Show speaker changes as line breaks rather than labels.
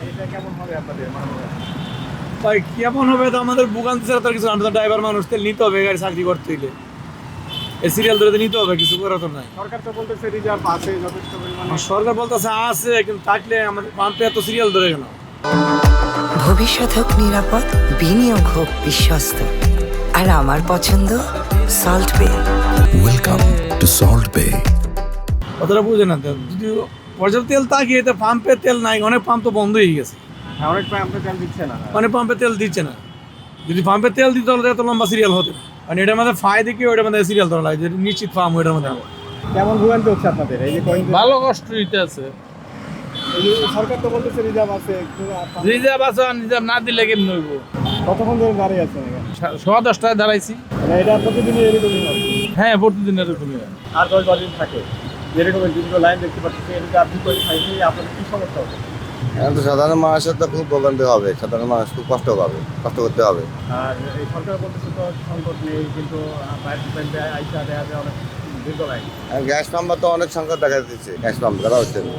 এটা কেমন হবে আপনাদের মনে হয়?
ভাই কেমন হবে তো আমাদের ভোগান্তি ছাড়া তার কিছু আমরা তো ড্রাইভার মানুষ, তেল নিতে হবে গাড়ি চাকরি করতে হইলে, এই সিরিয়াল ধরে তো নিতে হবে, কিছু করার তো নাই।
সরকার তো বলতেছে রিজার্ভ আছে যথেষ্ট পরিমাণে।
আর সরকার বলতেছে আছে, কিন্তু থাকলে আমাদের পাম্পে এত সিরিয়াল ধরে কেন?
ভবিষ্যৎ হোক নিরাপদ, বিনিয়োগ হোক বিশ্বস্ত, আর আমার পছন্দ সল্ট বে।
ওয়েলকাম টু সল্ট বে।
কথাটা বুঝে না, যদি পর্যাপ্ত তেল থাকে, তো পাম্পে তেল নাই, অনেক পাম্প তো বন্ধ হয়ে গেছে,
হ্যাঁ, অনেক পাম্পে তেল দিচ্ছে না।
অনেক পাম্পে তেল দিচ্ছে না। যদি পাম্পে তেল দিতে হলে এত লম্বা সিরিয়াল হতো না। কারণ এটার মধ্যে ফায়দা কি, ওইটার মধ্যে সিরিয়াল ধরা লাগে, যেটা নিশ্চিত পাম্প ওইটার মধ্যে।
কেমন ভোগান্তি হচ্ছে আপনাদের এই যে কয়েন?
ভালো কষ্ট দিতে আছে।
এই যে সরকার তো বলতেছে রিজার্ভ আছে, কিন্তু
রিজার্ভ আছে, রিজার্ভ না দিলে কেমন হইব?
কতক্ষণ ধরে দাঁড়িয়ে আছেন এখানে?
10:15 দাঁড়াইছি।
মানে এটা প্রতিদিনই এরকমই হবে?
হ্যাঁ, প্রতিদিন এরকমই হয়।
আর 10-12 দিন থাকে যেরকম দীর্ঘ লাইন দেখতে পাচ্ছি, এটা আপনি করে খাইতে আপনাদের কি সমস্যা হবে?
এখন তো সাধারণ মানুষের তো খুব ভোগান্তি হবে, সাধারণ মানুষ খুব কষ্ট পাবে, কষ্ট করতে হবে।
আর এই সরকার বলতেছে তো সংকট নেই, কিন্তু বাইরে আইসা দেওয়া যায় অনেক দীর্ঘ লাইন।
গ্যাস পাম্প তো অনেক সংকট দেখা দিচ্ছে, গ্যাস পাম্প করা হচ্ছে না।